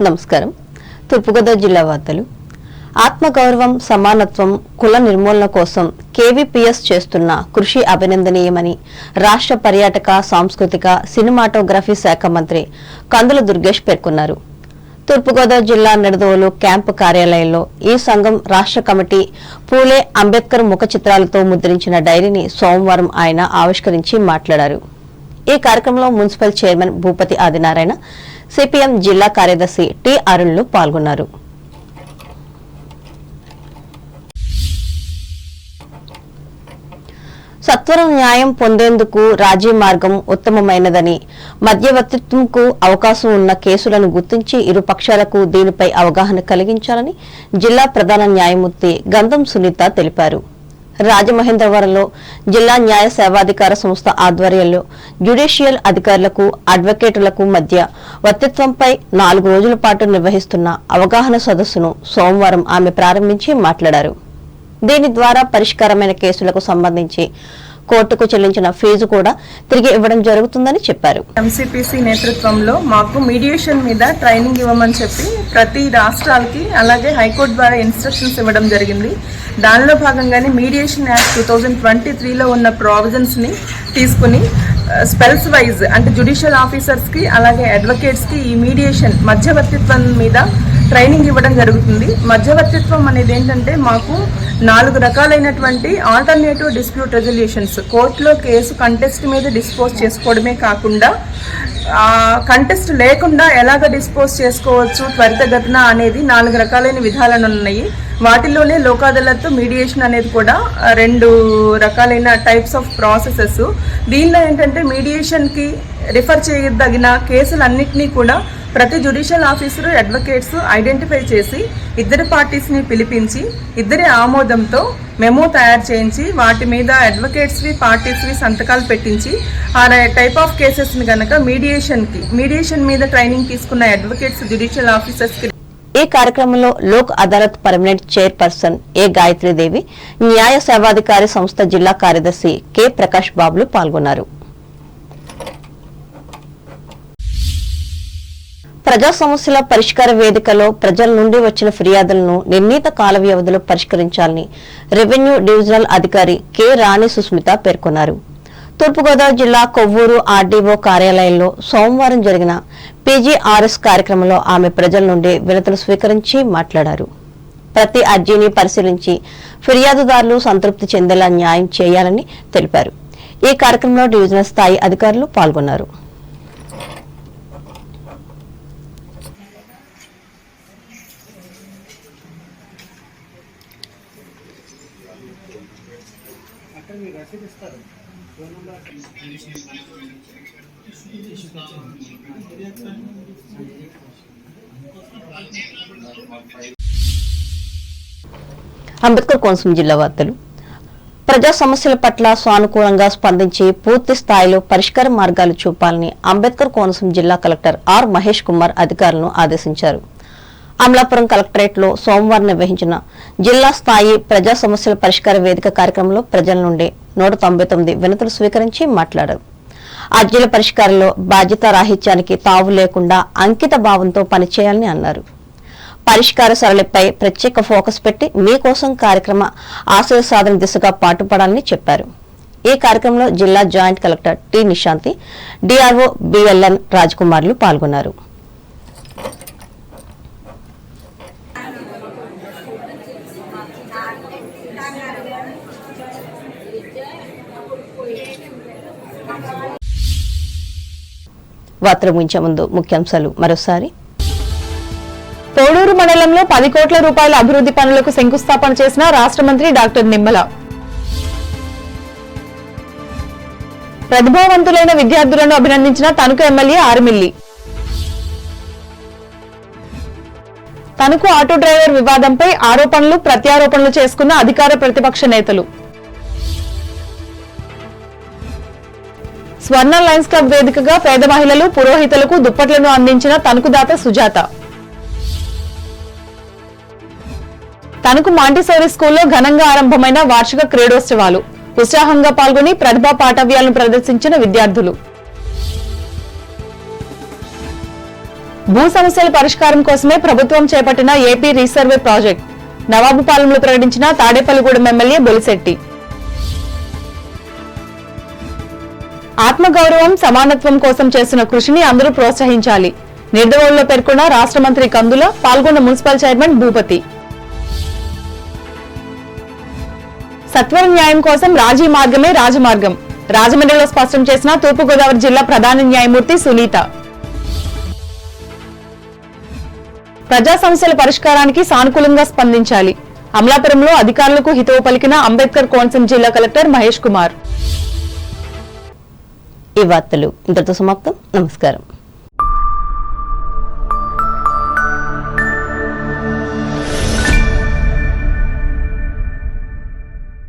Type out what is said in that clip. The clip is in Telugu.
నమస్కారం. తూర్పుగోదావరి జిల్లా వార్తలు. ఆత్మగౌరవం, సమానత్వం, కుల నిర్మూలన కోసం కేవీపీఎస్ చేస్తున్న కృషి అభినందనీయమని రాష్ట్ర పర్యాటక, సాంస్కృతిక, సినిమాటోగ్రఫీ శాఖ మంత్రి కందుల దుర్గేష్ పేర్కొన్నారు. తూర్పుగోదావరి జిల్లా నిడదవోలు క్యాంపు కార్యాలయంలో ఈ సంఘం రాష్ట్ర కమిటీ పూలే అంబేద్కర్ ముఖ చిత్రాలతో ముద్రించిన డైరీని సోమవారం ఆయన ఆవిష్కరించి మాట్లాడారు. ఈ కార్యక్రమంలో municipal chairman Bhupathi Adinarayana, CPM జిల్లా కార్యదర్శి టి అరుణ్లు పాల్గొన్నారు. సత్వరం న్యాయం పొందేందుకు రాజీ మార్గం ఉత్తమమైనదని, మధ్యవర్తిత్వంకు అవకాశం ఉన్న కేసులను గుర్తించి ఇరు పక్షాలకు దీనిపై అవగాహన కలిగించాలని జిల్లా ప్రధాన న్యాయమూర్తి గంధం సునీత తెలిపారు. రాజమహేంద్రవరంలో జిల్లా న్యాయ సేవాధికార సంస్థ ఆధ్వర్యంలో జ్యుడిషియల్ అధికారులకు, అడ్వకేటులకు మధ్య వర్తిత్వంపై 4 రోజుల పాటు నిర్వహిస్తున్న అవగాహన సదస్సును సోమవారం ఆమె ప్రారంభించి మాట్లాడారు. దీని ద్వారా పరిష్కారమైన కేసులకు సంబంధించి కోర్టుకు చెల్లించిన ఫీజు కూడా తిరిగి ఇవ్వడం జరుగుతుందని చెప్పారు. ఎంసీపీసీ నేతృత్వంలో మాకు మీడియేషన్ మీద ట్రైనింగ్ ఇవ్వమని చెప్పి ప్రతి రాష్ట్రాలకి అలాగే హైకోర్టు ద్వారా ఇన్స్ట్రక్షన్స్ ఇవ్వడం జరిగింది. దానిలో భాగంగానే మీడియేషన్ యాక్ట్ 2023లో ఉన్న ప్రావిజన్స్ని తీసుకుని స్పెల్స్ వైజ్ అంటే జ్యుడిషియల్ ఆఫీసర్స్కి అలాగే అడ్వకేట్స్కి ఈ మీడియేషన్ మధ్యవర్తిత్వం మీద ట్రైనింగ్ ఇవ్వడం జరుగుతుంది. మధ్యవర్తిత్వం అనేది ఏంటంటే మాకు 4 రకాలైనటువంటి ఆల్టర్నేటివ్ డిస్ప్యూట్ రెజల్యూషన్స్, కోర్టులో కేసు కంటెస్ట్ మీద డిస్పోజ్ చేసుకోవడమే కాకుండా కంటెస్ట్ లేకుండా ఎలాగ డిస్పోజ్ చేసుకోవచ్చు త్వరితగతిన అనేది 4 రకాలైన విధాలను ఉన్నాయి. వాటిలోనే లోక్ అదాలత్, మీడియేషన్ అనేది కూడా 2 రకాలైన టైప్స్ ఆఫ్ ప్రాసెసెస్. దీనిలో ఏంటంటే మీడియేషన్కి రిఫర్ చేయదగిన కేసులన్నింటినీ కూడా ప్రతి జ్యుడిషియల్ ఆఫీసర్, అడ్వకేట్స్ ఐడెంటిఫై చేసి ఇద్దరు పార్టీస్ని పిలిపించి ఇద్దరి ఆమోదంతో మెమో తయారు చేయించి వాటి మీద అడ్వకేట్స్వి, పార్టీస్వి సంతకాలు పెట్టించి ఆ టైప్ ఆఫ్ కేసెస్ని కనుక మీడియేషన్ మీద ట్రైనింగ్ తీసుకున్న అడ్వకేట్స్, జ్యుడిషియల్ ఆఫీసర్స్కి. ఈ కార్యక్రమంలో లోక్ అదాలత్ పర్మనెంట్ చైర్పర్సన్ ఏ గాయత్రీదేవి, న్యాయ సేవాధికారి సంస్థ జిల్లా కార్యదర్శి కె ప్రకాష్ బాబులు పాల్గొన్నారు. ప్రజా సమస్యల పరిష్కార వేదికలో ప్రజల నుండి వచ్చిన ఫిర్యాదులను నిర్ణీత కాల వ్యవధిలో పరిష్కరించాలని రెవెన్యూ డివిజనల్ అధికారి కె రాణి సుస్మిత పేర్కొన్నారు. తూర్పుగోదావరి జిల్లా కొవ్వూరు ఆర్డీఓ కార్యాలయంలో సోమవారం జరిగిన పీజీఆర్ఎస్ కార్యక్రమంలో ఆమె ప్రజల నుండి వినతులు స్వీకరించి మాట్లాడారు. ప్రతి అర్జీని పరిశీలించి ఫిర్యాదుదారులు సంతృప్తి చెందేలా న్యాయం చేయాలని తెలిపారు. ఈ కార్యక్రమంలో డివిజనల్ స్థాయి అధికారులు పాల్గొన్నారు. అంబేద్కర్ కోనసీమ జిల్లా వార్తలు. ప్రజా సమస్యల పట్ల సానుకూలంగా స్పందించి పూర్తి స్థాయిలో పరిష్కార మార్గాలు చూపాలని అంబేద్కర్ కోనసీమ జిల్లా కలెక్టర్ ఆర్ మహేష్ కుమార్ అధికారులను ఆదేశించారు. అమలాపురం కలెక్టరేట్లో సోమవారం నిర్వహించిన జిల్లా స్థాయి ప్రజా సమస్యల పరిష్కార వేదిక కార్యక్రమంలో ప్రజల నుండి 199 వినతులు స్వీకరించి మాట్లాడారు. అర్జీల పరిష్కారంలో బాధ్యత రాహిత్యానికి తావు లేకుండా అంకిత భావంతో పనిచేయాలని అన్నారు. పరిష్కార సరళిపై ప్రత్యేక ఫోకస్ పెట్టి మీకోసం కార్యక్రమ ఆశయ సాధన దిశగా పాటుపడాలని చెప్పారు. ఈ కార్యక్రమంలో జిల్లా joint collector T Nishanthi, DRO BLN రాజ్కుమార్లు పాల్గొన్నారు. వార్తలు ముగించే ముందు ముఖ్యాంశాలు మరోసారి. తోడూరు మండలంలో 10 కోట్ల రూపాయల అభివృద్ధి పనులకు శంకుస్థాపన చేసిన రాష్ట్ర మంత్రి డాక్టర్ నిమ్మల. ప్రతిభావంతులైన విద్యార్థులను అభినందించిన Tanuku MLA Arimilli. Tanuku auto driver వివాదంపై ఆరోపణలు, ప్రత్యారోపణలు చేసుకున్న అధికార ప్రతిపక్ష నేతలు. స్వర్ణ లయన్స్ క్లబ్ వేదికగా పేద మహిళలు, పురోహితులకు దుప్పట్లను అందించిన తణుకుదాత సుజాత. తణుకు మాంటిసోరీ స్కూల్లో ఘనంగా ఆరంభమైన వార్షిక క్రీడోత్సవాలు. ఉత్సాహంగా పాల్గొని ప్రతిభా పాఠవ్యాలను ప్రదర్శించిన విద్యార్థులు. భూ సమస్యల పరిష్కారం కోసమే ప్రభుత్వం చేపట్టిన ఏపీ రీసర్వే ప్రాజెక్ట్. నవాబుపాలెంలో ప్రకటించిన తాడేపల్లిగూడెం ఎమ్మెల్యే బొలిశెట్టి. ఆత్మగౌరవం, సమానత్వం కోసం చేస్తున్న కృషిని అందరూ ప్రోత్సహించాలి. నిర్దవోల్లో పేర్కొన్న రాష్ట్ర మంత్రి కందుల, పాల్గొన్న మున్సిపల్ చైర్మన్ భూపతి. సత్వర న్యాయం కోసం రాజీ మార్గమే రాజమార్గం. రాజమండ్రిలో స్పష్టం చేసిన తూర్పుగోదావరి జిల్లా ప్రధాన న్యాయమూర్తి సునీత. ప్రజా సమస్యల పరిష్కారానికి సానుకూలంగా స్పందించాలి. అమలాపురంలో అధికారులకు హితవు పలికిన అంబేద్కర్ కోనసీమ జిల్లా కలెక్టర్ మహేష్ కుమార్. ఈ వార్తలు ఇంతటితో సమాప్తం. నమస్కారం.